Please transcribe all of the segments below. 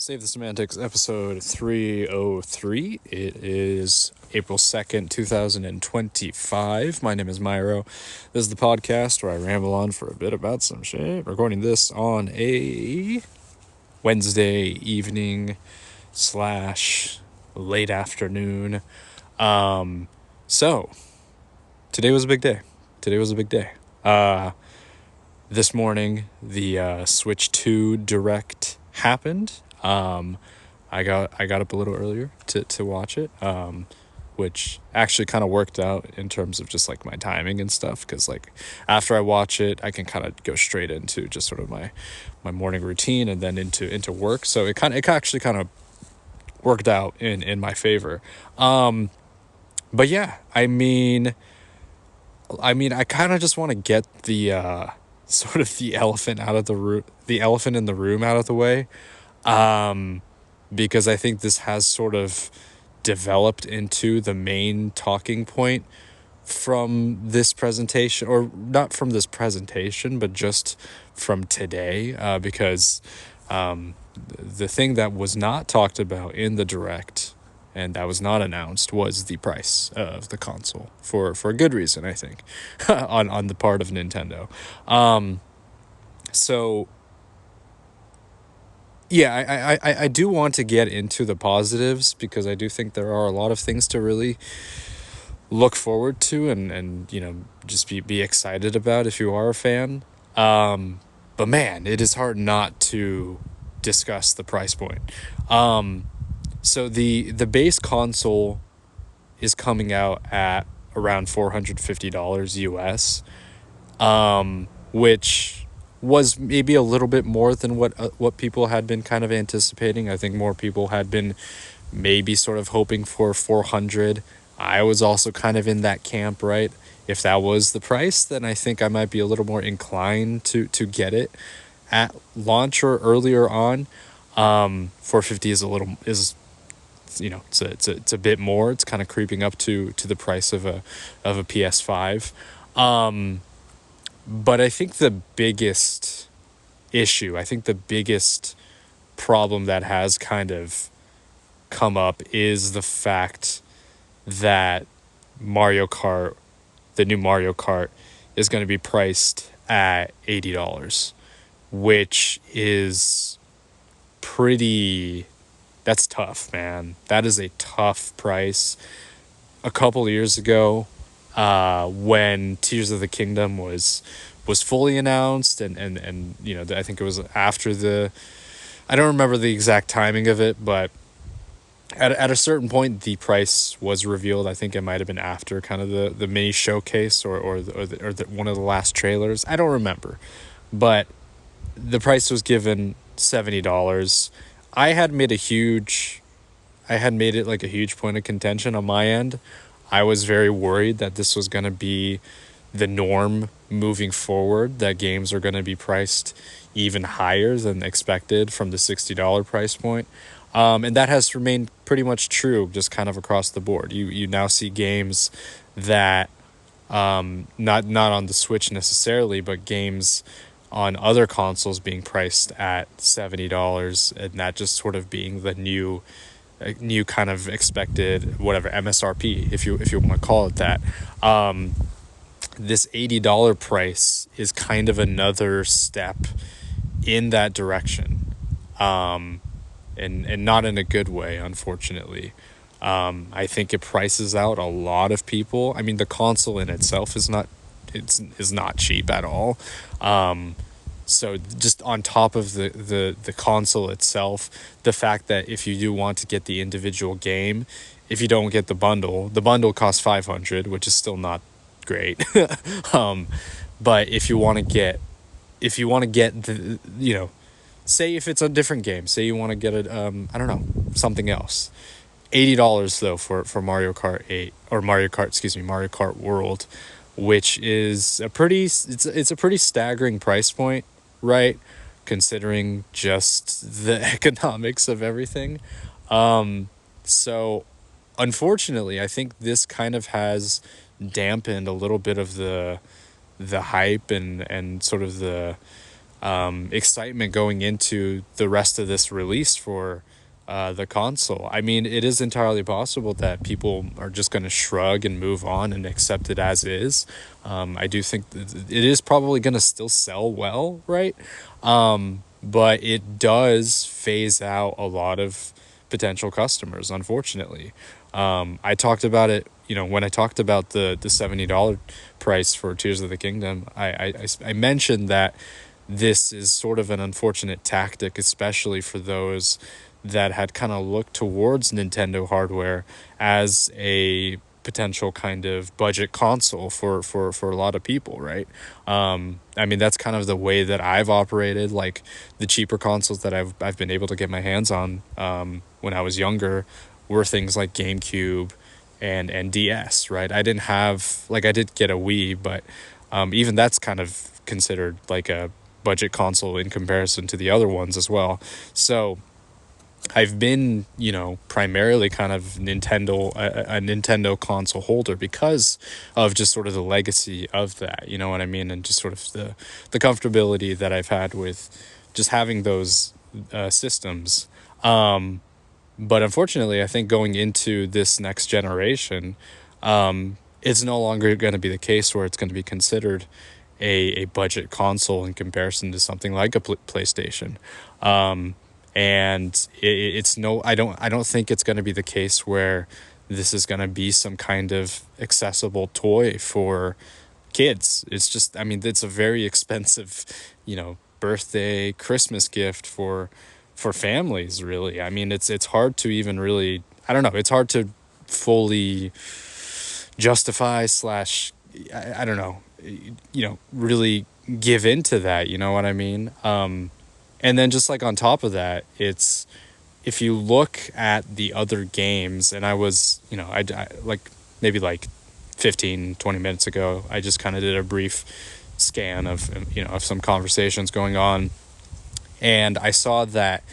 Save the Semantics, episode 303. It is April 2nd, 2025. My name is Myro. This is the podcast where I ramble on for a bit about some shit. Recording this on a Wednesday evening slash late afternoon. So, today was a big day. This morning, the Switch 2 Direct happened. I got up a little earlier to watch it, which actually kind of worked out in terms of just like my timing and stuff. Because like after I watch it, I can kind of go straight into just sort of my morning routine and then into work. So it actually kind of worked out in my favor. But yeah, I mean, I kind of just want to get the sort of the elephant in the room out of the way. Because I think this has sort of developed into the main talking point from this presentation, or not from this presentation, but just from today, because the thing that was not talked about in the Direct and that was not announced was the price of the console for a good reason, I think, on the part of Nintendo. So yeah, I do want to get into the positives because I do think there are a lot of things to really look forward to and just be excited about if you are a fan. But man, it is hard not to discuss the price point. So the base console is coming out at around $450 US, which was maybe a little bit more than what people had been kind of anticipating. I think more people had been maybe sort of hoping for 400. I was also kind of in that camp, right? If that was the price, then I think I might be a little more inclined to get it at launch or earlier on. 450 is it's a bit more. It's kind of creeping up to the price of a PS5. But I think the biggest problem that has kind of come up is the fact that the new Mario Kart is going to be priced at $80, which is that's tough, man. That is a tough price. A couple years ago, when Tears of the Kingdom was fully announced and I think it was after I don't remember the exact timing of it, but at a certain point the price was revealed. I think it might have been after kind of the mini showcase or one of the last trailers. I don't remember, but the price was given $70. I had made it like a huge point of contention on my end. I was very worried that this was going to be the norm moving forward, that games are going to be priced even higher than expected from the $60 price point. And that has remained pretty much true just kind of across the board. You now see games that, not on the Switch necessarily, but games on other consoles being priced at $70, and that just sort of being the new kind of expected whatever MSRP, if you want to call it that. This $80 price is kind of another step in that direction, and not in a good way, unfortunately. I think it prices out a lot of people. I mean, the console in itself is not cheap at all. So just on top of the console itself, the fact that if you do want to get the individual game, if you don't get the bundle costs $500, which is still not great. But if you want to get the, say if it's a different game, say you want to get it, I don't know, something else. $80 though for Mario Kart 8 or Mario Kart World, which is a pretty staggering price point, right? Considering just the economics of everything. So unfortunately, I think this kind of has dampened a little bit of the hype and sort of the excitement going into the rest of this release for the console. I mean, it is entirely possible that people are just going to shrug and move on and accept it as is. I do think it is probably going to still sell well, right? But it does phase out a lot of potential customers, unfortunately. I talked about it, when I talked about the $70 price for Tears of the Kingdom. I mentioned that this is sort of an unfortunate tactic, especially for those that had kind of looked towards Nintendo hardware as a potential kind of budget console for a lot of people, right? I mean, that's kind of the way that I've operated. Like the cheaper consoles that I've been able to get my hands on when I was younger were things like GameCube and DS, right? I didn't have, like, I did get a Wii, but even that's kind of considered like a budget console in comparison to the other ones as well. So I've been, primarily kind of a Nintendo console holder because of just sort of the legacy of that, you know what I mean? And just sort of the comfortability that I've had with just having those systems. But unfortunately, I think going into this next generation, it's no longer going to be the case where it's going to be considered a budget console in comparison to something like a PlayStation. And it's no, I don't think it's going to be the case where this is going to be some kind of accessible toy for kids. It's just, I mean, it's a very expensive, birthday, Christmas gift for families, really. I mean, it's hard to even really, I don't know, it's hard to fully justify slash, I don't know, really give into that, you know what I mean? And then just like on top of that, it's, if you look at the other games, and I was, I like maybe like 15, 20 minutes ago, I just kind of did a brief scan of, of some conversations going on. And I saw that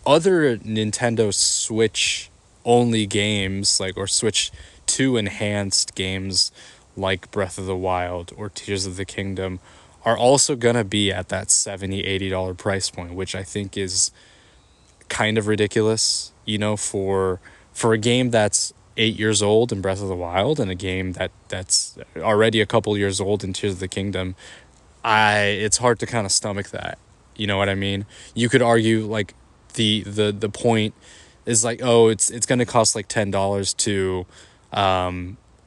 other Nintendo Switch only games, like, or Switch 2 enhanced games like Breath of the Wild or Tears of the Kingdom, are also going to be at that $70-$80 price point, which I think is kind of ridiculous, for a game that's 8 years old in Breath of the Wild, and a game that's already a couple years old in Tears of the Kingdom. It's hard to kind of stomach that. You know what I mean? You could argue like the point is like, oh, it's going to cost like $10 to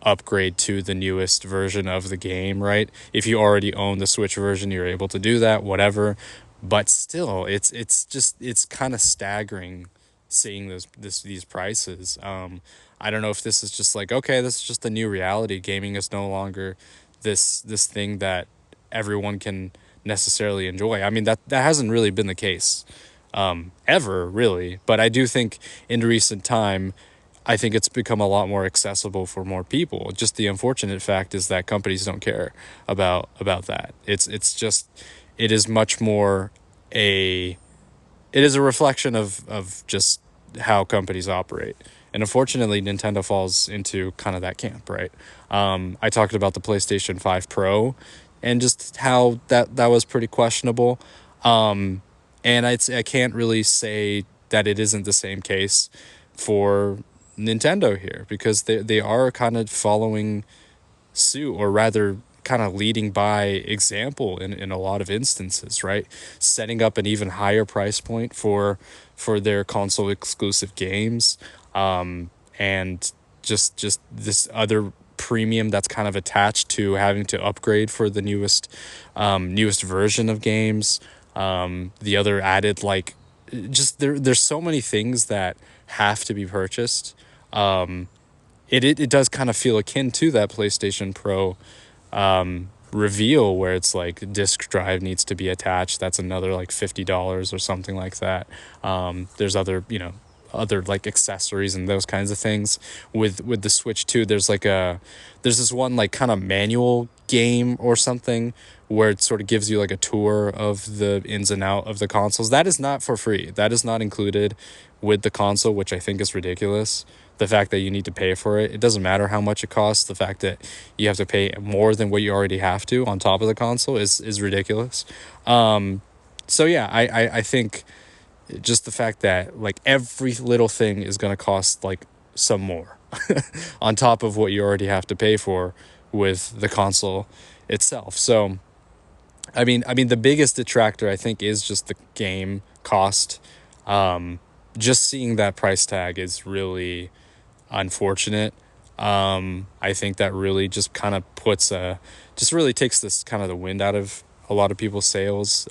upgrade to the newest version of the game, right? If you already own the Switch version, you're able to do that, whatever. But still, it's kind of staggering seeing these prices. I don't know if this is just like, okay, this is just the new reality. Gaming is no longer this thing that everyone can necessarily enjoy. I mean, that hasn't really been the case ever, really. But I do think in recent time, I think it's become a lot more accessible for more people. Just the unfortunate fact is that companies don't care about that. It's just, it is much more it is a reflection of just how companies operate. And unfortunately, Nintendo falls into kind of that camp, right? I talked about the PlayStation 5 Pro and just how that was pretty questionable. And I can't really say that it isn't the same case for Nintendo here, because they are kind of following suit, or rather kind of leading by example in a lot of instances, right? Setting up an even higher price point for their console exclusive games, and just this other premium that's kind of attached to having to upgrade for the newest version of games. The other added, like, just there's so many things that have to be purchased. It does kind of feel akin to that PlayStation Pro reveal, where it's like disk drive needs to be attached. That's another like $50 or something like that. There's other like accessories and those kinds of things. With the Switch 2, there's this one like kind of manual game or something where it sort of gives you like a tour of the ins and out of the consoles. That is not for free. That is not included with the console, which I think is ridiculous. The fact that you need to pay for it. It doesn't matter how much it costs. The fact that you have to pay more than what you already have to on top of the console is ridiculous. So yeah, I think just the fact that like every little thing is going to cost like some more on top of what you already have to pay for with the console itself. So I mean the biggest detractor I think is just the game cost. Just seeing that price tag is really unfortunate. I think that really just kind of just really takes this kind of the wind out of a lot of people's sails.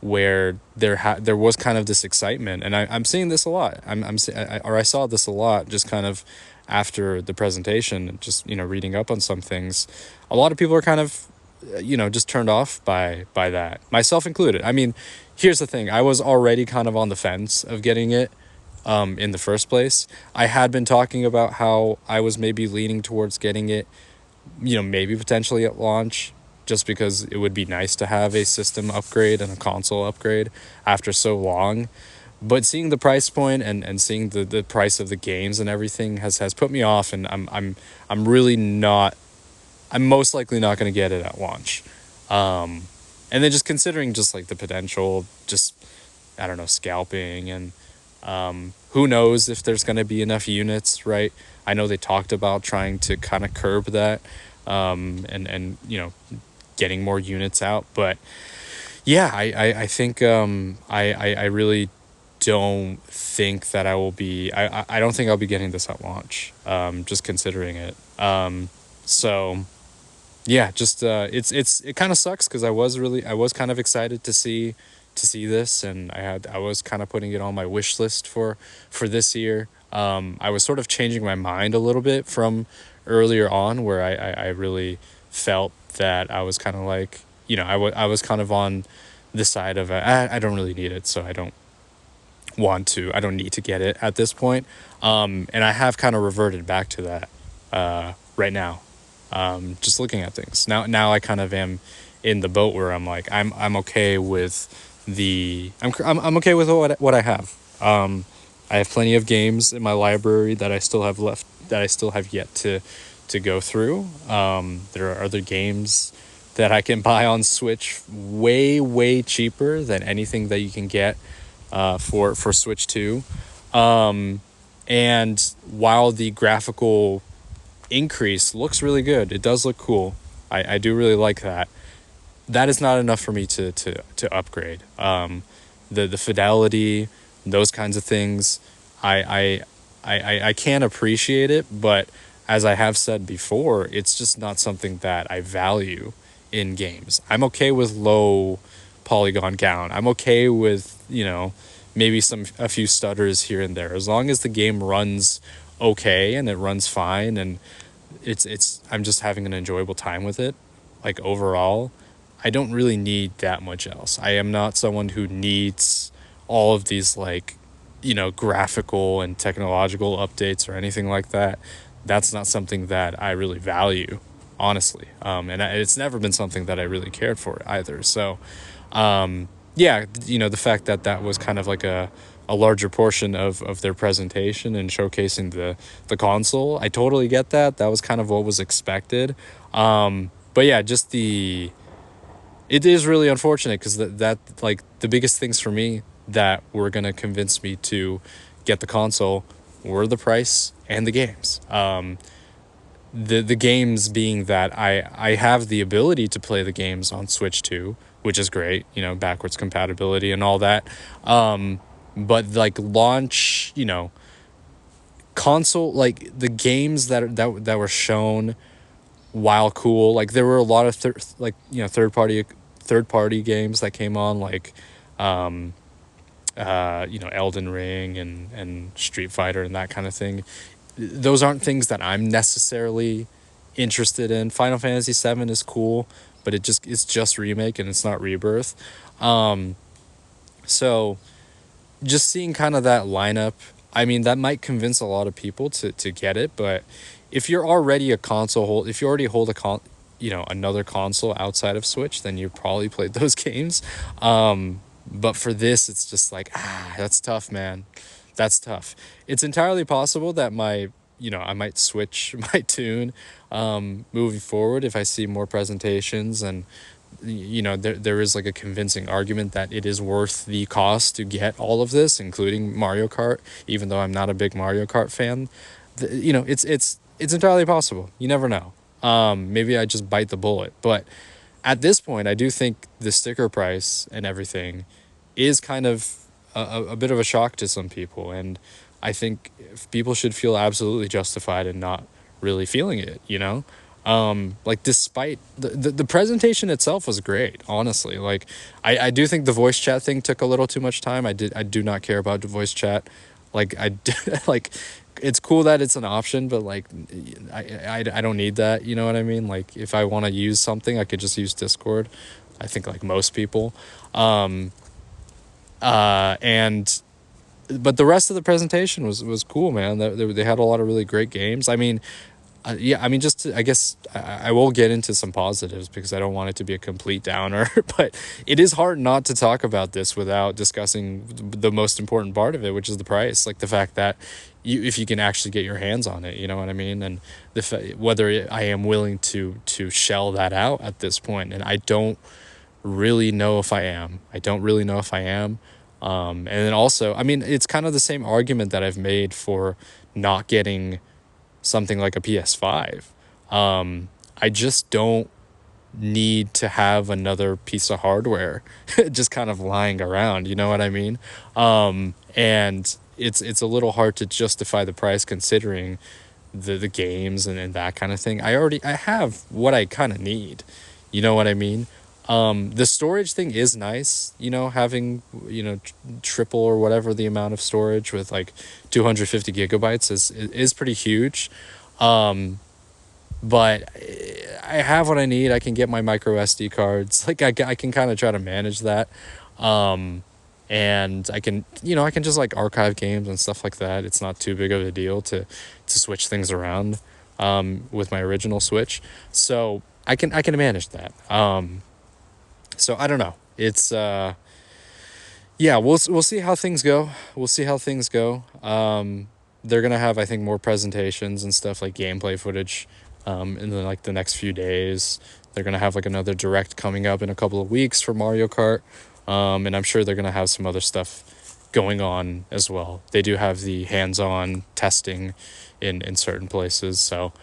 Where there was kind of this excitement, and I'm seeing this a lot. I saw this a lot just kind of after the presentation, just reading up on some things. A lot of people are kind of just turned off by that, myself included. I mean, here's the thing: I was already kind of on the fence of getting it in the first place. I had been talking about how I was maybe leaning towards getting it, maybe potentially at launch, just because it would be nice to have a system upgrade and a console upgrade after so long. But seeing the price point and seeing the price of the games and everything has put me off, and I'm really not. I'm most likely not going to get it at launch. And then just considering just like the potential, just I don't know, scalping, and who knows if there's going to be enough units, right? I know they talked about trying to kind of curb that, and getting more units out, but yeah, I think I really don't think that I will be. I don't think I'll be getting this at launch. Just considering it. So yeah, just it kind of sucks because I was kind of excited to see this, and I was kind of putting it on my wish list for this year. I was sort of changing my mind a little bit from earlier on, where I really felt that I was kind of like, I was kind of on the side of I don't really need it, so I don't need to get it at this point. And I have kind of reverted back to that right now. Just looking at things now I kind of am in the boat where I'm like I'm okay with I'm okay with what I have. I have plenty of games in my library that I still have left, that I still have yet to go through. There are other games that I can buy on Switch way cheaper than anything that you can get for Switch 2. And while the graphical increase looks really good, it does look cool. I do really like that. That is not enough for me to upgrade. The fidelity, those kinds of things, I can appreciate it, but as I have said before, it's just not something that I value in games. I'm okay with low polygon count. I'm okay with, maybe a few stutters here and there, as long as the game runs okay and it runs fine, and I'm just having an enjoyable time with it. Like overall, I don't really need that much else. I am not someone who needs all of these like, graphical and technological updates or anything like that. That's not something that I really value, honestly. And it's never been something that I really cared for either. So, yeah, the fact that that was kind of like a larger portion of their presentation and showcasing the console, I totally get that. That was kind of what was expected. But yeah, just it is really unfortunate because that like the biggest things for me that were going to convince me to get the console were the price and the games. The games being that I have the ability to play the games on Switch 2, which is great, backwards compatibility and all that. But like launch, console, like the games that were shown, while cool, like there were a lot of third party games that came on, like Elden Ring and Street Fighter and that kind of thing. Those aren't things that I'm necessarily interested in. Final Fantasy VII is cool, but it's just remake and it's not rebirth. So just seeing kind of that lineup, I mean, that might convince a lot of people to get it, but if you're already if you already hold another console outside of Switch, then you probably played those games. But for this, it's just like, that's tough, man. That's tough. It's entirely possible that I might switch my tune moving forward if I see more presentations and there is like a convincing argument that it is worth the cost to get all of this, including Mario Kart, even though I'm not a big Mario Kart fan. It's entirely possible. You never know. Maybe I just bite the bullet, but at this point, I do think the sticker price and everything is kind of a bit of a shock to some people, and I think people should feel absolutely justified in not really feeling it. Like, despite the presentation itself was great, honestly. Like, I do think the voice chat thing took a little too much time. I do not care about the voice chat. Like, like, it's cool that it's an option, but like, I don't need that. You know what I mean? Like, if I want to use something, I could just use Discord. I think, like, most people. And but the rest of the presentation was cool, man. They had a lot of really great games. I mean, yeah, I mean, I guess I will get into some positives because I don't want it to be a complete downer. But it is hard not to talk about this without discussing the most important part of it, which is the price. Like, the fact that if you can actually get your hands on it, you know what I mean, and whether I am willing to shell that out at this point, and I don't really know if I am. I don't really know if I am. And then also, I mean, it's kind of the same argument that I've made for not getting something like a PS5. I just don't need to have another piece of hardware just kind of lying around, you know what I mean? And it's a little hard to justify the price considering the games and that kind of thing. I have what I kind of need, you know what I mean? The storage thing is nice, having, triple or whatever the amount of storage with like 250 gigabytes is pretty huge. But I have what I need. I can get my micro SD cards. Like, I can kind of try to manage that. And I can just like archive games and stuff like that. It's not too big of a deal to switch things around, with my original Switch. So I can manage that. So I don't know. It's yeah, we'll see how things go. We'll see how things go. They're gonna have, I think, more presentations and stuff, like gameplay footage, in the next few days. They're gonna have like another direct coming up in a couple of weeks for Mario Kart, and I'm sure they're gonna have some other stuff going on as well. They do have the hands-on testing in certain places, so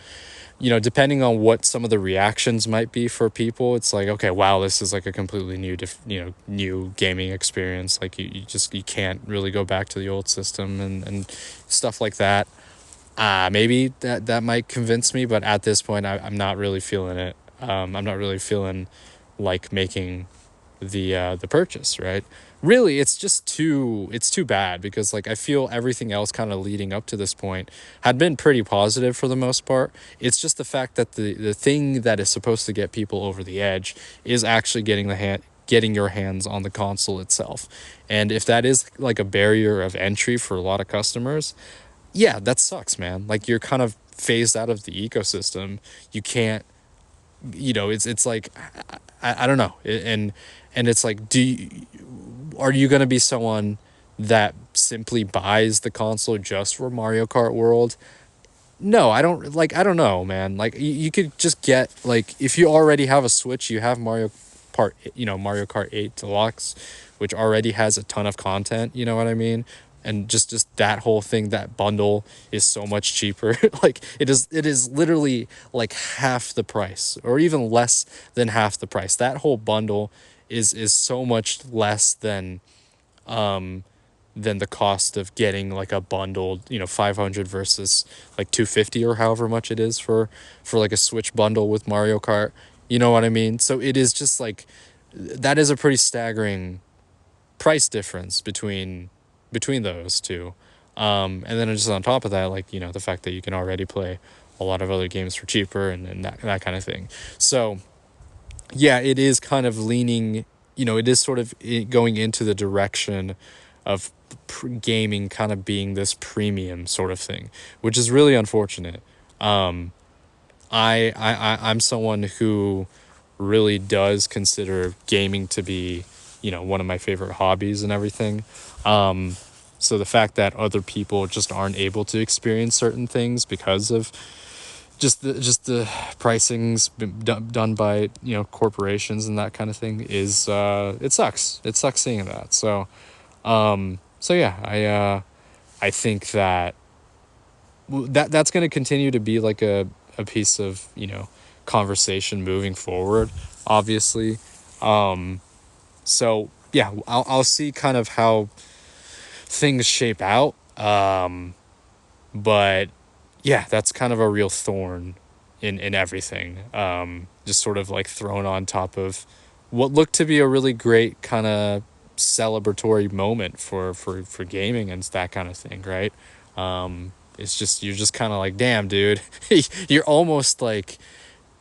depending on what some of the reactions might be for people, it's like, okay, wow, this is like a completely new gaming experience. Like, you can't really go back to the old system and stuff like that. Maybe that might convince me, but at this point, I'm not really feeling it. I'm not really feeling like making the purchase, right? Really, it's too bad because, like, I feel everything else kind of leading up to this point had been pretty positive for the most part. It's just the fact that the thing that is supposed to get people over the edge is actually getting your hands on the console itself. And if that is like a barrier of entry for a lot of customers, yeah, that sucks, man. Like, you're kind of phased out of the ecosystem. You can't, it's like, I don't know. And it's like, are you going to be someone that simply buys the console just for Mario Kart World? No, I don't know, man. Like, you could just get, like, if you already have a Switch, you have Mario Kart 8 Deluxe, which already has a ton of content, you know what I mean? And just that whole thing, that bundle is so much cheaper. Like, it is literally like half the price, or even less than half the price. That whole bundle is so much less than the cost of getting like a bundled, 500 versus like 250 or however much it is for like a Switch bundle with Mario Kart. You know what I mean? So it is just like, that is a pretty staggering price difference between those two. And then just on top of that, like, the fact that you can already play a lot of other games for cheaper and that kind of thing. So yeah, it is kind of leaning, it is sort of going into the direction of gaming kind of being this premium sort of thing, which is really unfortunate. I'm someone who really does consider gaming to be, one of my favorite hobbies and everything. So the fact that other people just aren't able to experience certain things because of just the pricings done by corporations and that kind of thing is it sucks seeing that. So yeah, I think that that's going to continue to be like a piece of conversation moving forward, obviously. So yeah, I'll see kind of how things shape out. But yeah, that's kind of a real thorn in everything. Just sort of like thrown on top of what looked to be a really great kind of celebratory moment for gaming and that kind of thing, right? It's just you're just kind of like, damn, dude, you're almost like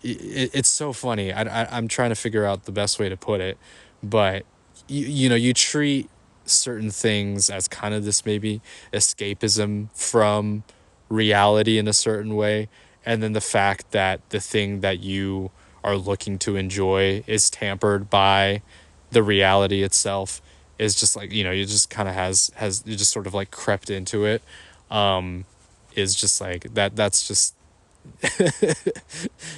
it's so funny. I'm trying to figure out the best way to put it, but you treat certain things as kind of this maybe escapism from reality in a certain way, and then the fact that the thing that you are looking to enjoy is tampered by the reality itself is just like you just kind of has you just sort of like crept into it. Is just like that's just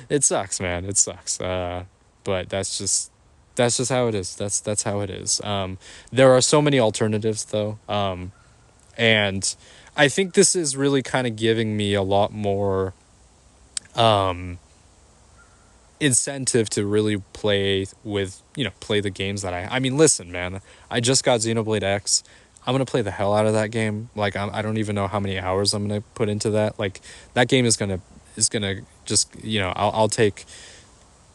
it sucks, man. It sucks. But that's just how it is. That's how it is. There are so many alternatives though. And I think this is really kind of giving me a lot more incentive to really play the games that I mean, listen, man. I just got Xenoblade X. I'm gonna play the hell out of that game. Like I don't even know how many hours I'm gonna put into that. Like that game is gonna just I'll take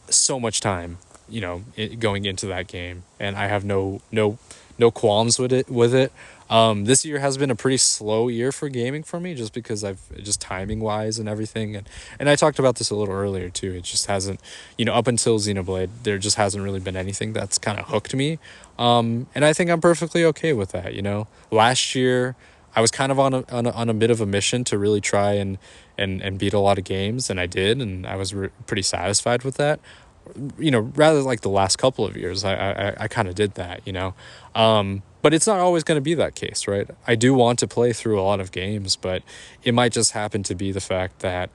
so much time going into that game, and I have no qualms with it. This year has been a pretty slow year for gaming for me, just because I've just timing wise and everything, and I talked about this a little earlier too. It just hasn't, up until Xenoblade, there just hasn't really been anything that's kind of hooked me. And I think I'm perfectly okay with that. Last year I was kind of on a bit of a mission to really try and beat a lot of games, and I did, and I was pretty satisfied with that. Rather like the last couple of years, I kind of did that. But it's not always going to be that case, right? I do want to play through a lot of games, but it might just happen to be the fact that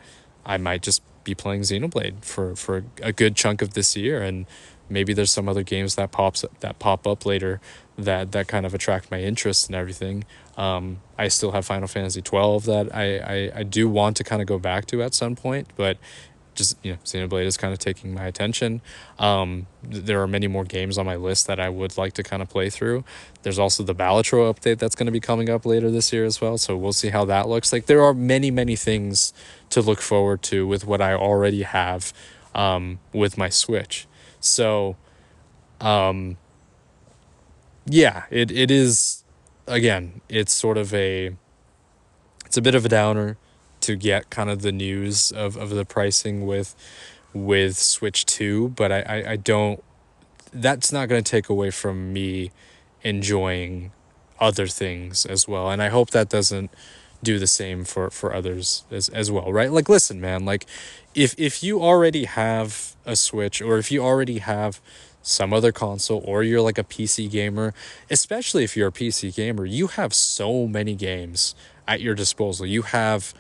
I might just be playing Xenoblade for a good chunk of this year, and maybe there's some other games that pop up later that kind of attract my interest and everything. I still have Final Fantasy 12 that I do want to kind of go back to at some point, but just Xenoblade is kind of taking my attention. There are many more games on my list that I would like to kind of play through. There's also the Balatro update that's going to be coming up later this year as well, so we'll see how that looks. Like there are many things to look forward to with what I already have with my Switch. So yeah, it is, again, it's a bit of a downer to get kind of the news of the pricing with Switch 2, but I don't, that's not going to take away from me enjoying other things as well. And I hope that doesn't do the same for others as well, right? Like, listen, man, like if you already have a Switch, or if you already have some other console, or you're like a PC gamer, especially if you're a PC gamer, you have so many games at your disposal. You have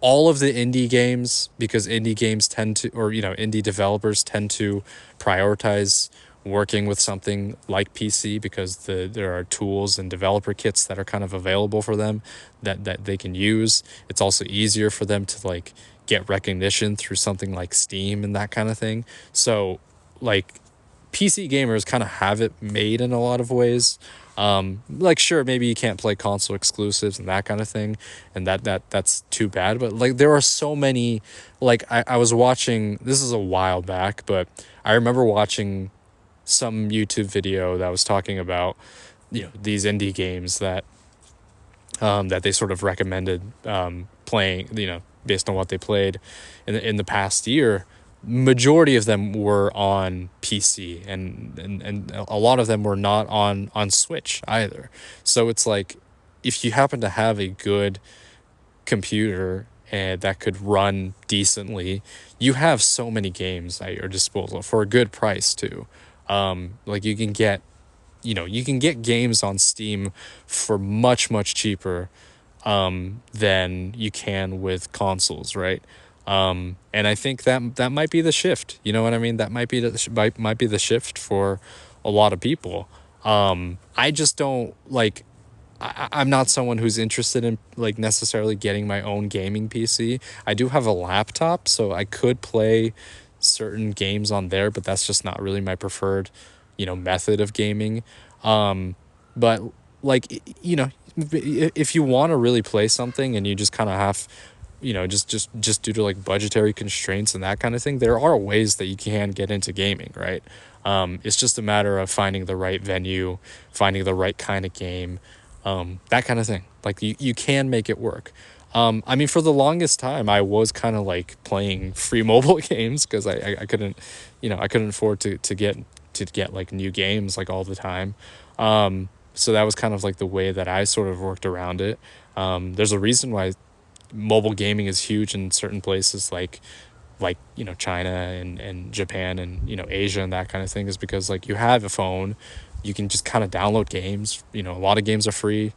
all of the indie games, because indie games tend to, or indie developers tend to prioritize working with something like PC, because there are tools and developer kits that are kind of available for them that they can use. It's also easier for them to like get recognition through something like Steam and that kind of thing. So like PC gamers kind of have it made in a lot of ways. Like, sure, maybe you can't play console exclusives and that kind of thing, and that's too bad. But like there are so many, like I was watching, this is a while back, but I remember watching some YouTube video that was talking about these indie games that they sort of recommended playing, based on what they played in the past year. Majority of them were on PC, and a lot of them were not on Switch either. So it's like, if you happen to have a good computer and that could run decently, you have so many games at your disposal for a good price too. Like you can get games on Steam for much cheaper than you can with consoles, right? And I think that might be the shift. You know what I mean? That might be might be the shift for a lot of people. I just don't like. I'm not someone who's interested in like necessarily getting my own gaming PC. I do have a laptop, so I could play certain games on there, but that's just not really my preferred, method of gaming. But like if you want to really play something and you just kind of have, just due to like budgetary constraints and that kind of thing, there are ways that you can get into gaming, right? It's just a matter of finding the right venue, finding the right kind of game, that kind of thing. Like you can make it work. I mean, for the longest time, I was kind of like playing free mobile games because I couldn't, I couldn't afford to get like new games like all the time. So that was kind of like the way that I sort of worked around it. There's a reason why mobile gaming is huge in certain places like China and Japan and Asia and that kind of thing, is because like you have a phone, you can just kind of download games. A lot of games are free.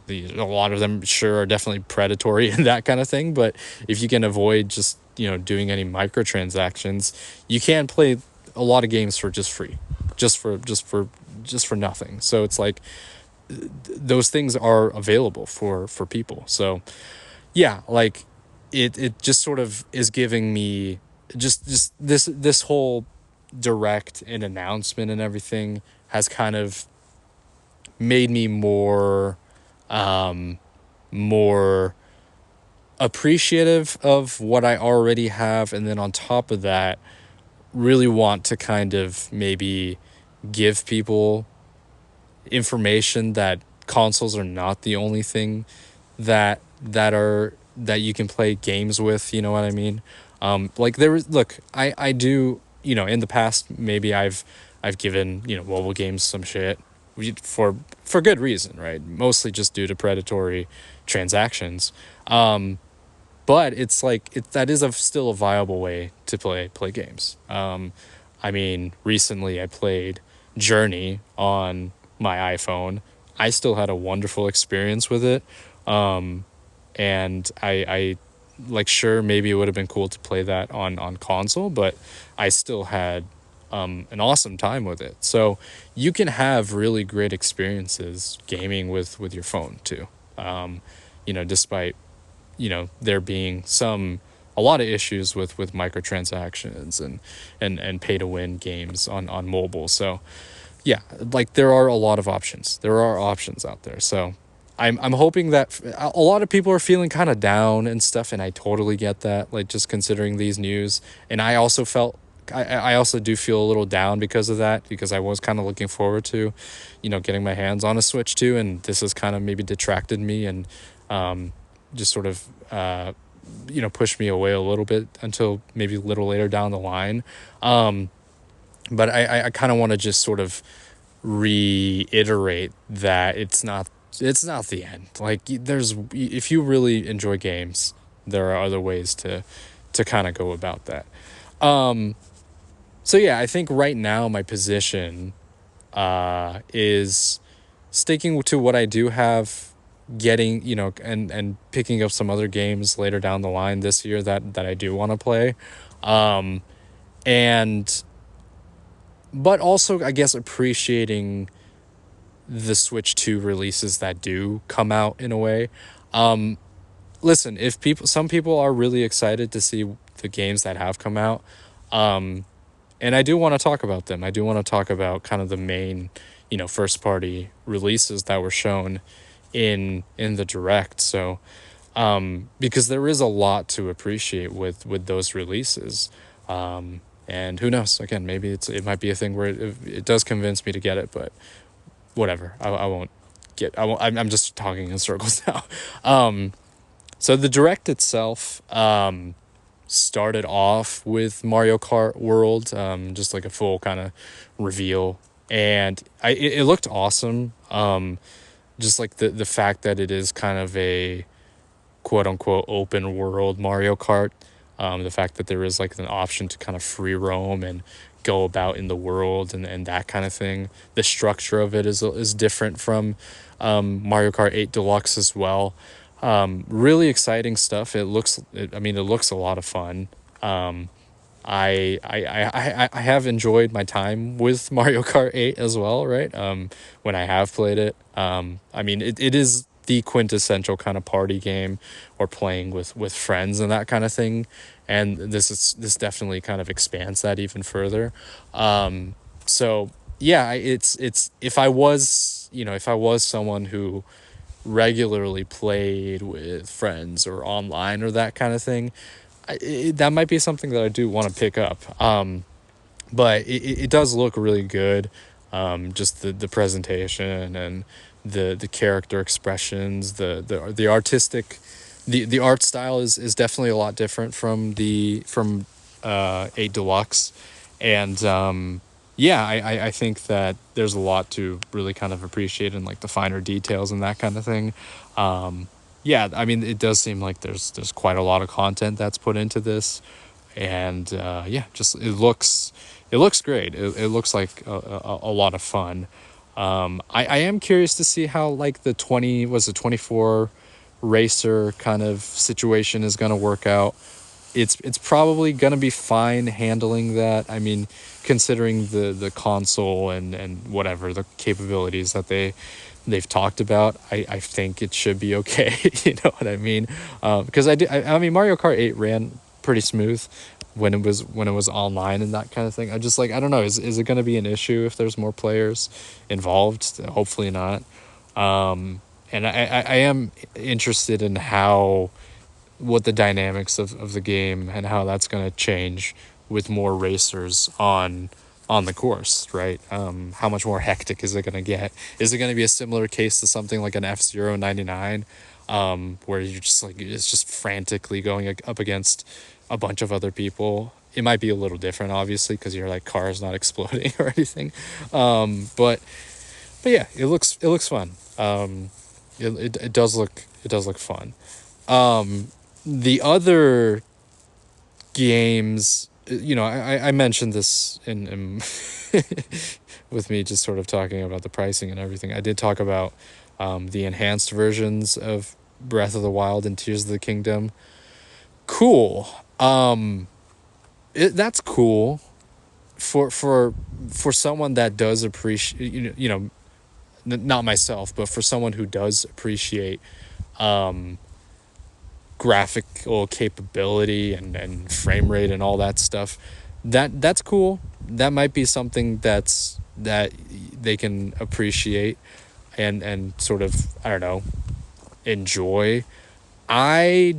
A lot of them sure are definitely predatory and that kind of thing, but if you can avoid just doing any microtransactions, you can play a lot of games for just free, just for nothing. So it's like those things are available for people. So yeah, like it just sort of is giving me just this whole direct and announcement and everything has kind of made me more appreciative of what I already have, and then on top of that really want to kind of maybe give people information that consoles are not the only thing that you can play games with. You know what I mean? Like there was, look, I do, in the past maybe I've given mobile games some shit for good reason, right? Mostly just due to predatory transactions. But it's like that is still a viable way to play games. I mean, recently I played Journey on my iPhone. I still had a wonderful experience with it. And I like, sure, maybe it would have been cool to play that on console, but I still had an awesome time with it. So you can have really great experiences gaming with your phone too. Despite there being a lot of issues with microtransactions and pay to win games on mobile. So yeah, like there are a lot of options. There are options out there. So I'm hoping that a lot of people are feeling kind of down and stuff, and I totally get that. Like, just considering these news, and I also I also do feel a little down because of that, because I was kind of looking forward to, getting my hands on a Switch too, and this has kind of maybe detracted me and just sort of pushed me away a little bit until maybe a little later down the line. But I kind of want to just sort of reiterate that it's not the end. Like, if you really enjoy games, there are other ways to kind of go about that. So yeah, I think right now my position is sticking to what I do have, getting and picking up some other games later down the line this year that I do want to play, and but also, I guess, appreciating the Switch 2 releases that do come out in a way. Listen, some people are really excited to see the games that have come out. And I do want to talk about them. I do want to talk about kind of the main, first party releases that were shown in the direct. So, because there is a lot to appreciate with those releases. And who knows? Again, maybe it might be a thing where it does convince me to get it, but whatever. I won't get. I won't. I'm just talking in circles now. So the direct itself started off with Mario Kart World, just like a full kind of reveal, and it looked awesome. Just like the fact that it is kind of a quote unquote open world Mario Kart. The fact that there is like an option to kind of free roam and go about in the world and that kind of thing. The structure of it is different from Mario Kart 8 Deluxe as well. Really exciting stuff. I mean, it looks a lot of fun. Um, I have enjoyed my time with Mario Kart 8 as well, right? When I have played it. I mean, it is the quintessential kind of party game or playing with friends and that kind of thing. And this definitely kind of expands that even further. So yeah, it's if I was, if I was someone who regularly played with friends or online or that kind of thing, that might be something that I do want to pick up. But it does look really good. Just the presentation and the character expressions, the artistic, the art style is definitely a lot different from 8 Deluxe, and yeah, I think that there's a lot to really kind of appreciate in like the finer details and that kind of thing. Yeah, I mean, it does seem like there's quite a lot of content that's put into this, and yeah, just it looks great. It looks like a lot of fun. I am curious to see how like the 24 racer kind of situation is going to work out. It's probably going to be fine handling that. I mean, considering the console and whatever the capabilities that they've talked about, I think it should be okay. You know what I mean? Because I mean, Mario Kart 8 ran pretty smooth when it was online and that kind of thing. I just like, I don't know, is it going to be an issue if there's more players involved? Hopefully not. And I am interested in what the dynamics of the game and how that's going to change with more racers on the course, right? How much more hectic is it going to get? Is it going to be a similar case to something like an F-Zero 99, where you're just like, it's just frantically going up against a bunch of other people? It might be a little different, obviously, because your like car is not exploding or anything. But yeah, it looks fun. It does look fun. The other games, I mentioned this in with me just sort of talking about the pricing and everything. I did talk about the enhanced versions of Breath of the Wild and Tears of the Kingdom. Cool. That's cool for someone that does appreciate, not myself, but for someone who does appreciate graphical capability and frame rate and all that stuff, that's cool. That might be something that they can appreciate and sort of, I don't know, enjoy. I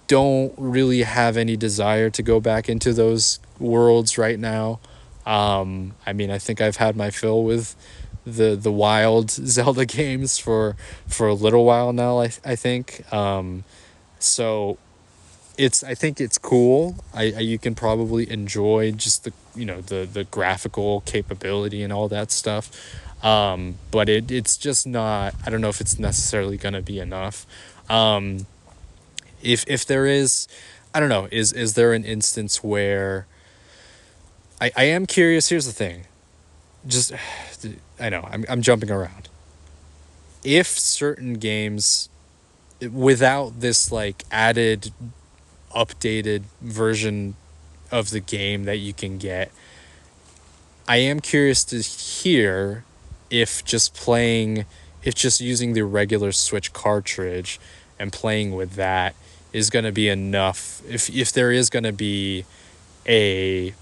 don't really have any desire to go back into those worlds right now. I mean, I think I've had my fill with the wild Zelda games for a little while now. I think. So I think it's cool. You can probably enjoy just the graphical capability and all that stuff. But it's just not, I don't know if it's necessarily going to be enough. If there is, I don't know, is there an instance where I am curious. Here's the thing. Just, I know I'm jumping around. If certain games, without this like added updated version of the game that you can get, I am curious to hear if just using the regular Switch cartridge and playing with that is going to be enough. If there is going to be a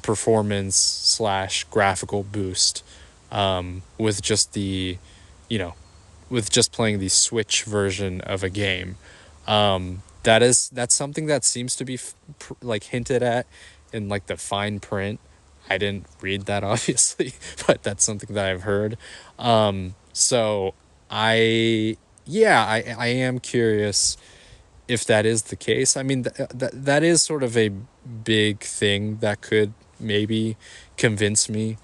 performance slash graphical boost with just you know, with just playing the Switch version of a game. That's something that seems to be like hinted at in like the fine print. I didn't read that obviously, but that's something that I've heard. So I yeah, I am curious if that is the case. I mean, that is sort of a big thing that could maybe convince me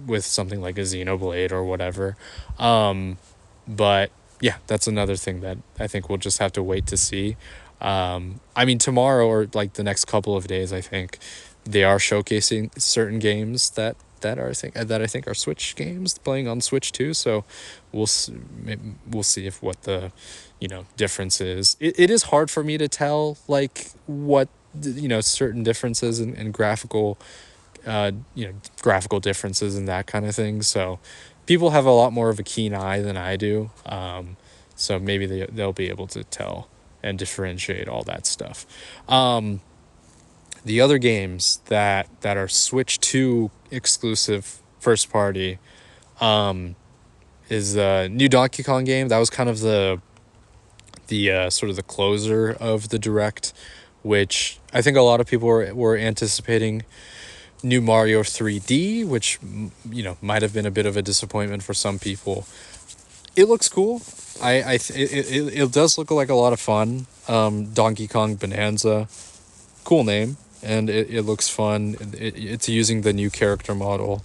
with something like a Xenoblade or whatever. But yeah, that's another thing that I think we'll just have to wait to see. I mean, tomorrow or like the next couple of days, I think they are showcasing certain games that that I think are Switch games playing on Switch too. So we'll see if what the difference is. It is hard for me to tell like what certain differences in graphical graphical differences and that kind of thing. So people have a lot more of a keen eye than I do. So maybe they'll be able to tell and differentiate all that stuff. The other games that are Switch 2 exclusive first party is the new Donkey Kong game. That was kind of the sort of the closer of the direct, which I think a lot of people were anticipating. New Mario 3D, which might have been a bit of a disappointment for some people. It looks cool. It does look like a lot of fun. Donkey Kong Bonanza, cool name, and it looks fun. It's using the new character model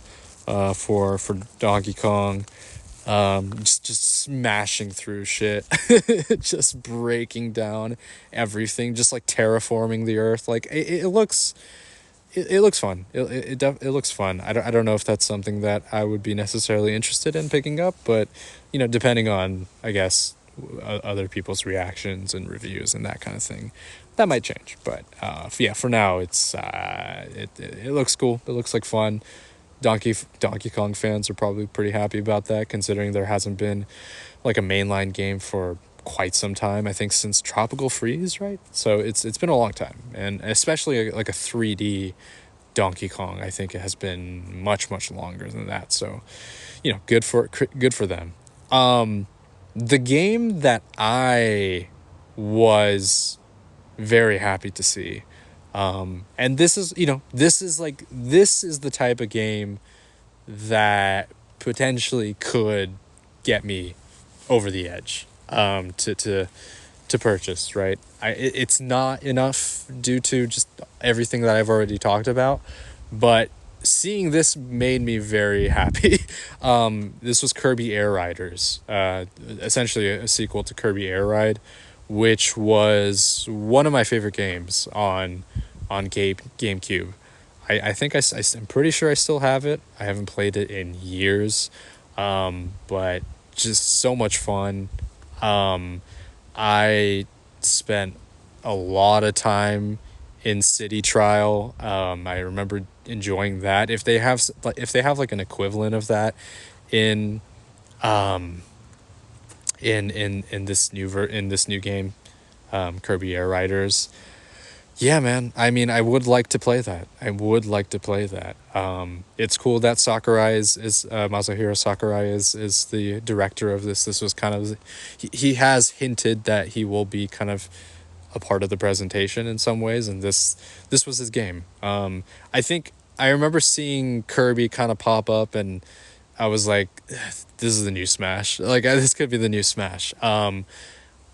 for Donkey Kong. Just smashing through shit, just breaking down everything, just like terraforming the earth. Like it looks. It looks fun. It looks fun. I don't know if that's something that I would be necessarily interested in picking up, but depending on, I guess, other people's reactions and reviews and that kind of thing, that might change. But yeah, for now, it's it looks cool. It looks like fun. Donkey Kong fans are probably pretty happy about that, considering there hasn't been like a mainline game for quite some time. I think since Tropical Freeze, right? So it's been a long time, and especially like a 3D Donkey Kong, I think it has been much longer than that. So good for them. The game that I was very happy to see, and this is this is the type of game that potentially could get me over the edge to purchase, right? It's not enough due to just everything that I've already talked about, but seeing this made me very happy. This was Kirby Air Riders, essentially a sequel to Kirby Air Ride, which was one of my favorite games on GameCube. I think I'm pretty sure I still have it. I haven't played it in years, but just so much fun. I spent a lot of time in City Trial. I remember enjoying that. If they have like an equivalent of that in in this new game, Kirby Air Riders. Yeah, man. I mean, I would like to play that. It's cool that Sakurai is Masahiro Sakurai is the director of this. This was kind of he has hinted that he will be kind of a part of the presentation in some ways, and this was his game. I think I remember seeing Kirby kind of pop up, and I was like, "This is the new Smash. Like this could be the new Smash."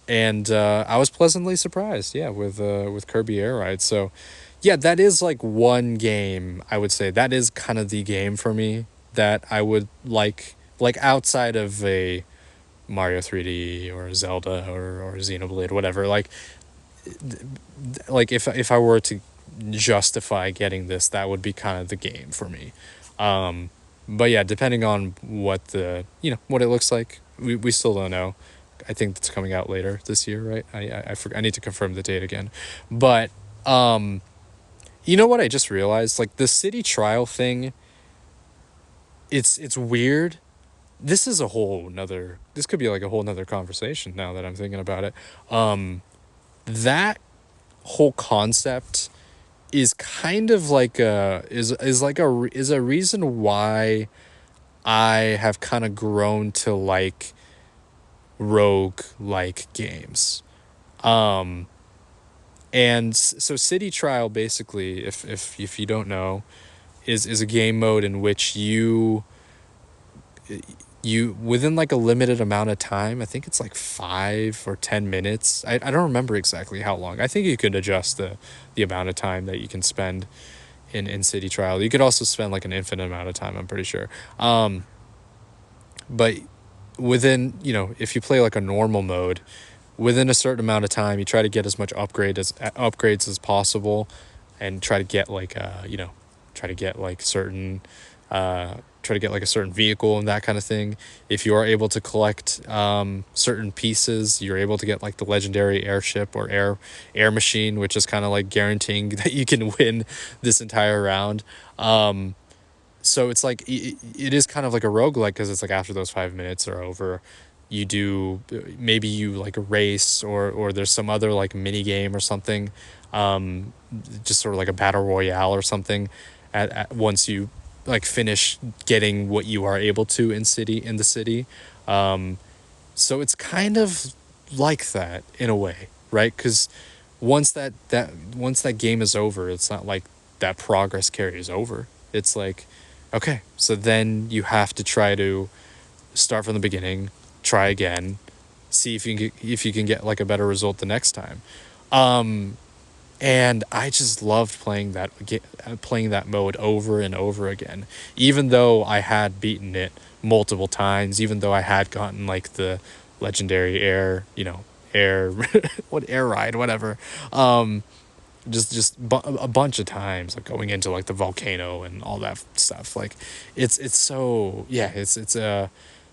And I was pleasantly surprised, yeah, with Kirby Air Ride. So, yeah, that is like one game I would say that is kind of the game for me that I would like outside of a Mario 3D or Zelda or Xenoblade, whatever. Like if I were to justify getting this, that would be kind of the game for me. But yeah, depending on what what it looks like, we still don't know. I think it's coming out later this year, right? I need to confirm the date again. But you know what I just realized? Like the City Trial thing, it's weird. This could be like a whole nother conversation now that I'm thinking about it. That whole concept is kind of like is a reason why I have kind of grown to like rogue like games. And so City Trial basically, if you don't know, is a game mode in which you within like a limited amount of time, I think it's like 5 or 10 minutes. I don't remember exactly how long. I think you could adjust the amount of time that you can spend in City Trial. You could also spend like an infinite amount of time, I'm pretty sure. But within, if you play like a normal mode, within a certain amount of time, you try to get as much upgrades as possible, and try to get like certain try to get like a certain vehicle and that kind of thing. If you are able to collect certain pieces, you're able to get like the legendary airship or air machine, which is kind of like guaranteeing that you can win this entire round. So it's like it is kind of like a roguelike, because it's like after those 5 minutes are over, you do, maybe you like a race, or there's some other like mini game or something, just sort of like a battle royale or something, at once you like finish getting what you are able to in the city. So it's kind of like that in a way, right? Because once that game is over, it's not like that progress carries over. It's like, okay, so then you have to try to start from the beginning, try again, see if you can get like a better result the next time. And I just loved playing that mode over and over again, even though I had beaten it multiple times, even though I had gotten like the legendary air what air ride, whatever. A bunch of times, like going into like the volcano and all that stuff. Like it's so, yeah, it's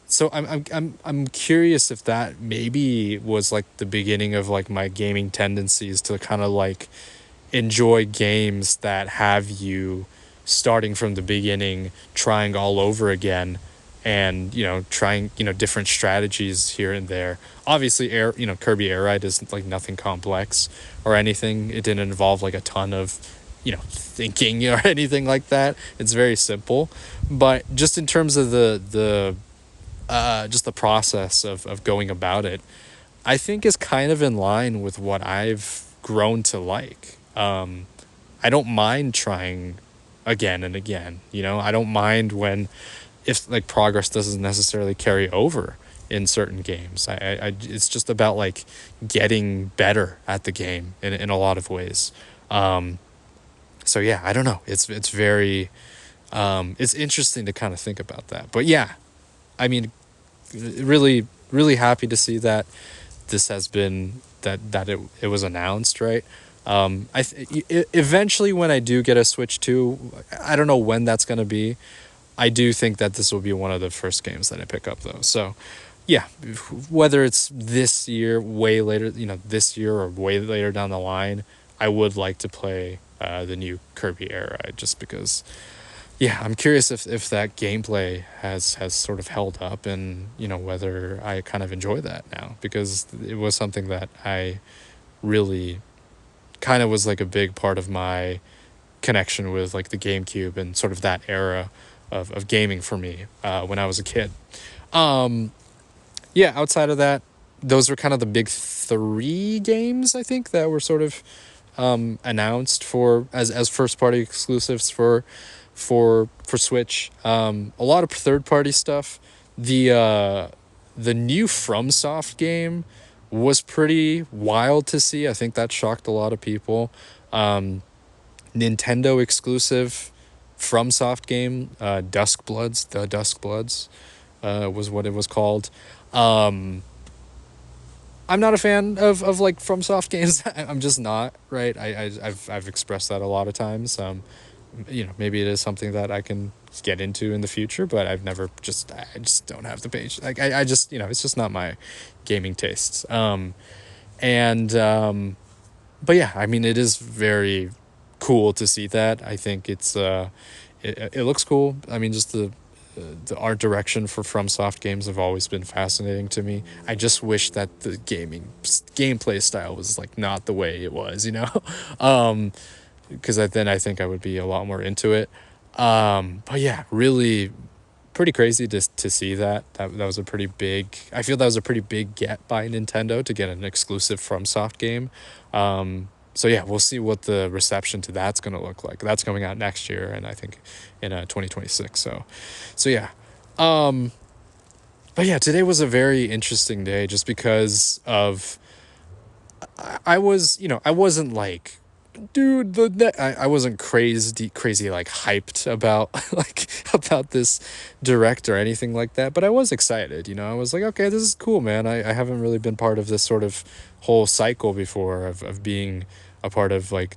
so I'm curious if that maybe was like the beginning of like my gaming tendencies to kind of like enjoy games that have you starting from the beginning, trying all over again, and trying different strategies here and there. Obviously, Kirby Air Ride isn't like nothing complex or anything. It didn't involve like a ton of thinking or anything like that. It's very simple. But just in terms of the just the process of going about it, I think is kind of in line with what I've grown to like. I don't mind trying again and again. I don't mind when, if like progress doesn't necessarily carry over in certain games. It's just about like getting better at the game in a lot of ways. So yeah, I don't know. It's very it's interesting to kind of think about that. But yeah, I mean, really, really happy to see that this has been it was announced, right? Eventually, when I do get a Switch 2, I don't know when that's going to be. I do think that this will be one of the first games that I pick up, though. So yeah, whether it's this year, way later, this year or way later down the line, I would like to play the new Kirby Air Ride, just because, yeah, I'm curious if that gameplay has sort of held up, and whether I kind of enjoy that now, because it was something that I really kind of was like a big part of my connection with like the GameCube and sort of that era of gaming for me when I was a kid. Yeah, outside of that, those were kind of the big three games, I think, that were sort of announced for as first party exclusives for Switch. A lot of third party stuff. The new FromSoft game was pretty wild to see. I think that shocked a lot of people. Nintendo exclusive FromSoft game, The Dusk Bloods, was what it was called. I'm not a fan of like FromSoft games. I'm just not, right. I've expressed that a lot of times. Maybe it is something that I can get into in the future, but I just don't have the page. Like I just, it's just not my gaming tastes. And but yeah, I mean, it is very cool to see that. I think it looks cool. I mean, just the art direction for FromSoft games have always been fascinating to me. I just wish that the gameplay style was like not the way it was, because then I think I would be a lot more into it. But yeah, really pretty crazy to see that was a pretty big. I feel that was a pretty big get by Nintendo to get an exclusive FromSoft game. So yeah, we'll see what the reception to that's going to look like. That's coming out next year, and I think in 2026. So yeah. But yeah, today was a very interesting day, just because of I was, I wasn't like, dude, I wasn't crazy like hyped about about this direct or anything like that, but I was excited. I was like, okay, this is cool, man. I haven't really been part of this sort of whole cycle before of being a part of like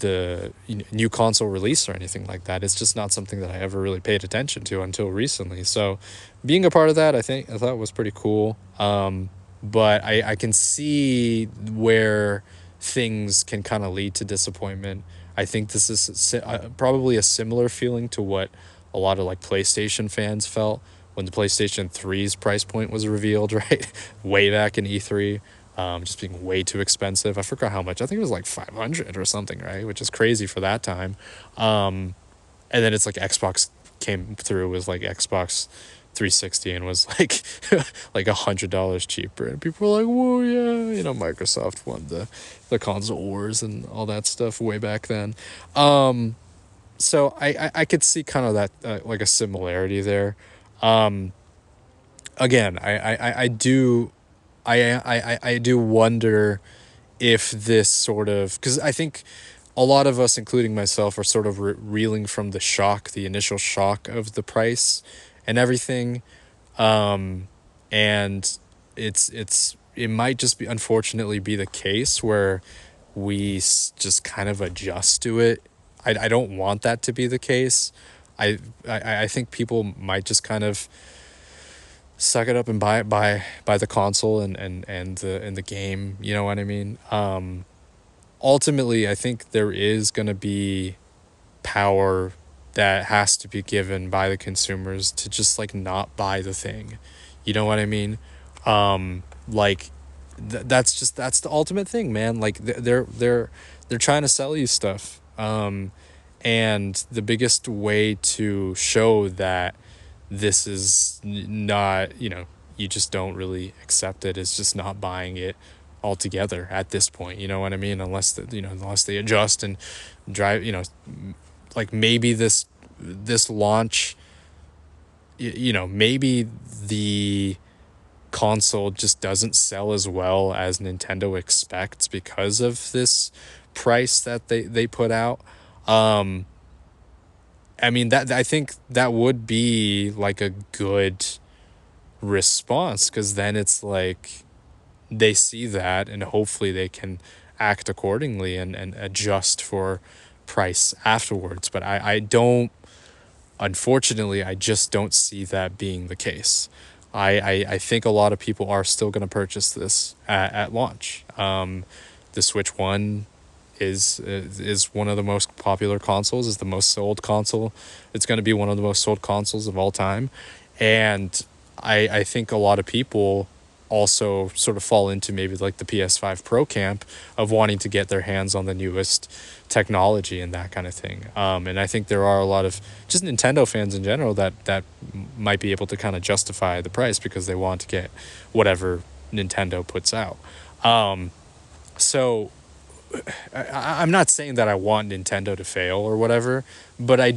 new console release or anything like that. It's just not something that I ever really paid attention to until recently. So being a part of that, I thought was pretty cool. But I can see where things can kind of lead to disappointment. I think this is probably a similar feeling to what a lot of like PlayStation fans felt when the PlayStation 3's price point was revealed, right? Way back in E3, just being way too expensive. I forgot how much. I think it was like 500 or something, right? Which is crazy for that time. And then it's like Xbox came through with like Xbox 360 and was like like $100 cheaper, and people were like, "Whoa, yeah!" Microsoft won the console wars and all that stuff way back then. So I could see kind of that like a similarity there. Again, I do I do wonder if this sort of, because I think a lot of us, including myself, are sort of reeling from the initial shock of the price and everything. And it might just be, unfortunately, be the case where we just kind of adjust to it. I don't want that to be the case. I think people might just kind of suck it up and buy the console and the game. You know what I mean? Ultimately, I think there is going to be power that has to be given by the consumers to just like not buy the thing. You know what I mean? Like that's the ultimate thing, man. Like they're trying to sell you stuff. And the biggest way to show that this is not, you just don't really accept it is just not buying it altogether at this point. You know what I mean? Unless they adjust and drive, like maybe this launch, maybe the console just doesn't sell as well as Nintendo expects because of this price that they put out. I mean, that I think that would be like a good response, because then it's like they see that and hopefully they can act accordingly and adjust for price afterwards. But I don't, unfortunately, I just don't see that being the case. I think a lot of people are still going to purchase this at launch. The Switch One is one of the most popular consoles, is the most sold console. It's going to be one of the most sold consoles of all time. And I think a lot of people also sort of fall into maybe like the PS5 Pro camp of wanting to get their hands on the newest technology and that kind of thing. And I think there are a lot of just Nintendo fans in general that might be able to kind of justify the price because they want to get whatever Nintendo puts out. So I'm not saying that I want Nintendo to fail or whatever, but I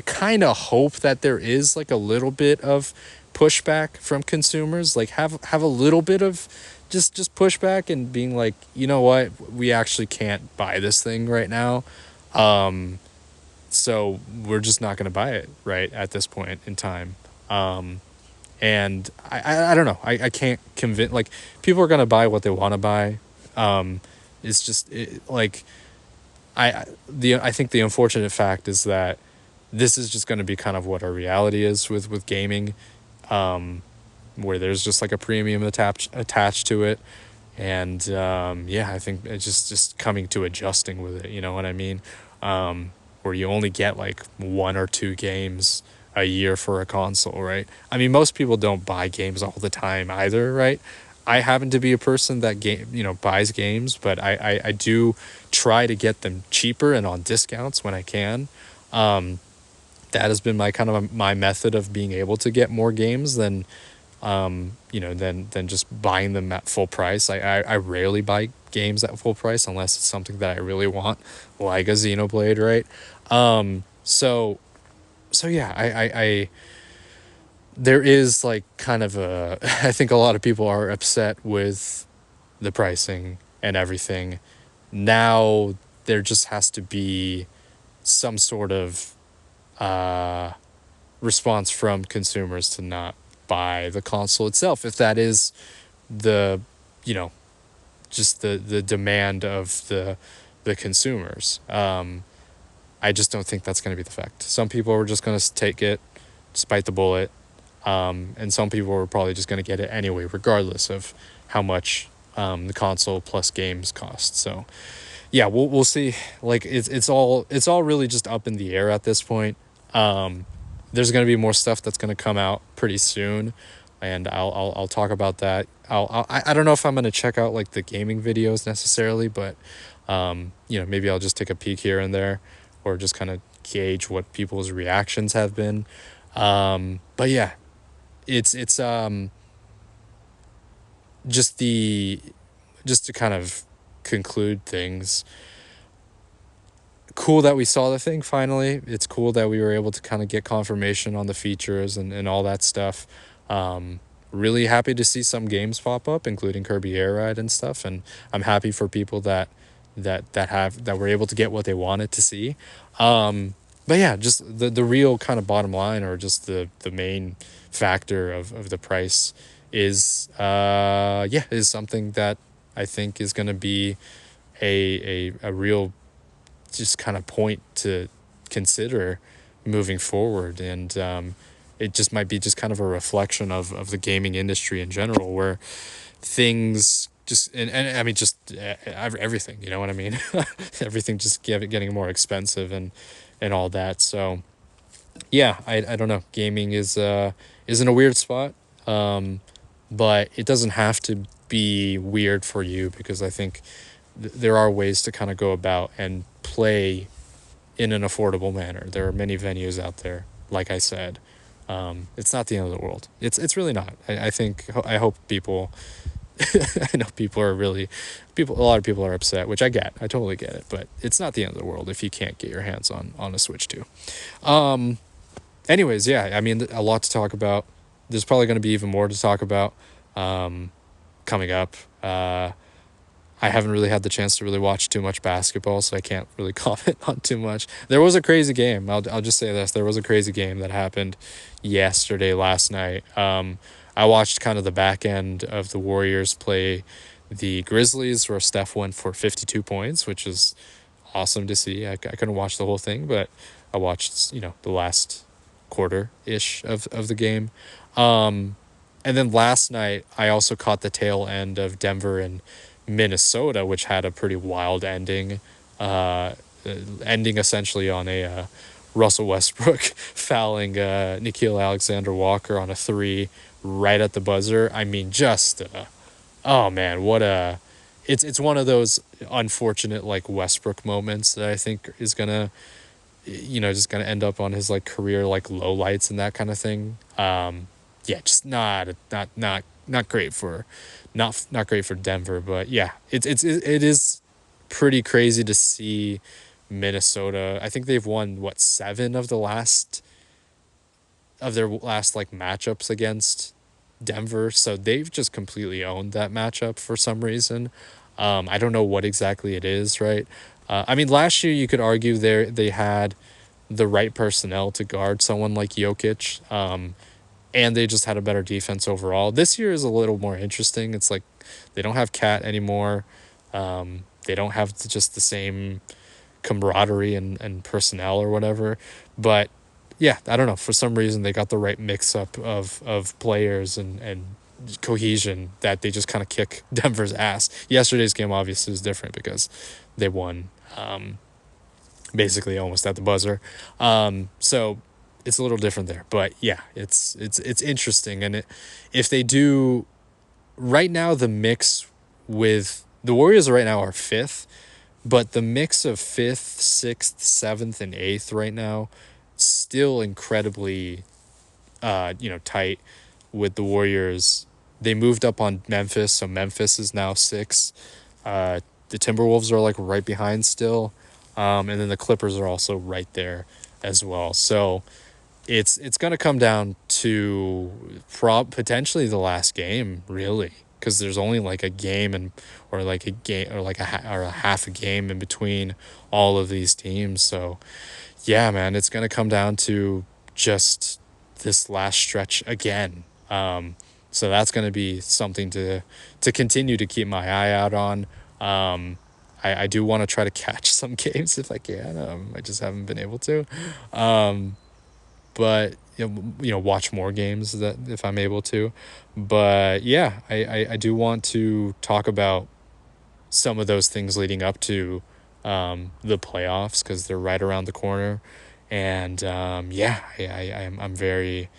kind of hope that there is like a little bit of pushback from consumers, like have a little bit of just pushback and being like, you know what, we actually can't buy this thing right now. So we're just not going to buy it right at this point in time. And I don't know. I can't convince, like, people are going to buy what they want to buy. It's just like, I think the unfortunate fact is that this is just going to be kind of what our reality is with gaming, where there's just like a premium attached to it. And I think it's just coming to adjusting with it, you know what I mean? Where you only get like 1 or 2 games a year for a console, right? I mean, most people don't buy games all the time either, right? I happen to be a person that buys games, but I do try to get them cheaper and on discounts when I can. That has been my method of being able to get more games than just buying them at full price. I rarely buy games at full price unless it's something that I really want, like a Xenoblade, right? So yeah, I there is like kind of a I think a lot of people are upset with the pricing and everything. Now there just has to be some sort of response from consumers to not buy the console itself, if that is the just the demand of the the consumers. I just don't think that's going to be the fact. Some people are just going to take it, just bite the bullet, and some people are probably just going to get it anyway, regardless of how much the console plus games cost. So yeah, we'll see. Like it's all really just up in the air at this point. There's going to be more stuff that's going to come out pretty soon, and I'll talk about that. I don't know if I'm going to check out like the gaming videos necessarily, but maybe I'll just take a peek here and there, or just kind of gauge what people's reactions have been. But yeah, it's just to kind of conclude things. Cool that we saw the thing finally. It's cool that we were able to kind of get confirmation on the features and all that stuff. Really happy to see some games pop up, including Kirby Air Ride and stuff, and I'm happy for people that were able to get what they wanted to see. But yeah, just the real kind of bottom line, or just the main factor of the price is is something that I think is going to be a real just kind of point to consider moving forward. And it just might be just kind of a reflection of the gaming industry in general, where things just and I mean just everything, you know what I mean? Everything just getting more expensive and all that. So yeah, I don't know, gaming is in a weird spot, but it doesn't have to be weird for you, because I think there are ways to kind of go about and play in an affordable manner. There are many venues out there, like I said. It's not the end of the world. It's really not. I hope people I know a lot of people are upset, which I get. I totally get it, but it's not the end of the world if you can't get your hands on a Switch 2. Anyways, yeah, I mean, a lot to talk about. There's probably going to be even more to talk about coming up. I haven't really had the chance to really watch too much basketball, so I can't really comment on too much. There was a crazy game. I'll just say this. There was a crazy game that happened last night. I watched kind of the back end of the Warriors play the Grizzlies, where Steph went for 52 points, which is awesome to see. I couldn't watch the whole thing, but I watched, the last quarter-ish of the game. And then last night, I also caught the tail end of Denver and Minnesota, which had a pretty wild ending, ending essentially on a Russell Westbrook fouling Nickeil Alexander-Walker on a three right at the buzzer. I mean, just oh man, it's one of those unfortunate like Westbrook moments that I think is gonna just gonna end up on his like career like lowlights and that kind of thing. Just not great for not great for Denver, but yeah, it is pretty crazy to see Minnesota. I think they've won 7 of their last like matchups against Denver, so they've just completely owned that matchup for some reason. I don't know what exactly it is, right? I mean, last year you could argue they had the right personnel to guard someone like Jokic, and they just had a better defense overall. This year is a little more interesting. It's like they don't have Cat anymore. They don't have just the same camaraderie and personnel or whatever. But yeah, I don't know. For some reason, they got the right mix up of players and cohesion that they just kind of kick Denver's ass. Yesterday's game obviously was different because they won basically almost at the buzzer. So it's a little different there. But yeah, it's interesting. And if they do, right now the mix with the Warriors right now are 5th, but the mix of 5th, 6th, 7th, and 8th right now still incredibly tight with the Warriors. They moved up on Memphis, so Memphis is now 6. The Timberwolves are like right behind still, and then the Clippers are also right there as well. So it's going to come down to potentially the last game, really, because there's only like a game or a half a game in between all of these teams. So yeah, man, it's going to come down to just this last stretch again. So that's going to be something to continue to keep my eye out on. I do want to try to catch some games if I can. I just haven't been able to. But watch more games that if I'm able to. But yeah, I do want to talk about some of those things leading up to the playoffs because they're right around the corner. And I'm very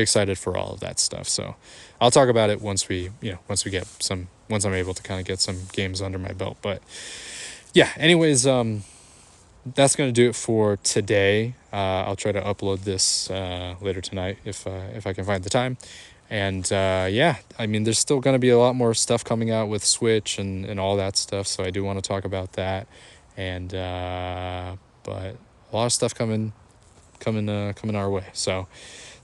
excited for all of that stuff. So I'll talk about it once once I'm able to kind of get some games under my belt. But yeah, anyways, that's going to do it for today. I'll try to upload this later tonight if I can find the time. And I mean, there's still going to be a lot more stuff coming out with Switch and all that stuff. So I do want to talk about that. And but a lot of stuff coming our way. So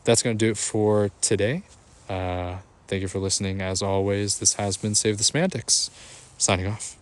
that's going to do it for today. Thank you for listening. As always, this has been Save the Semantics. Signing off.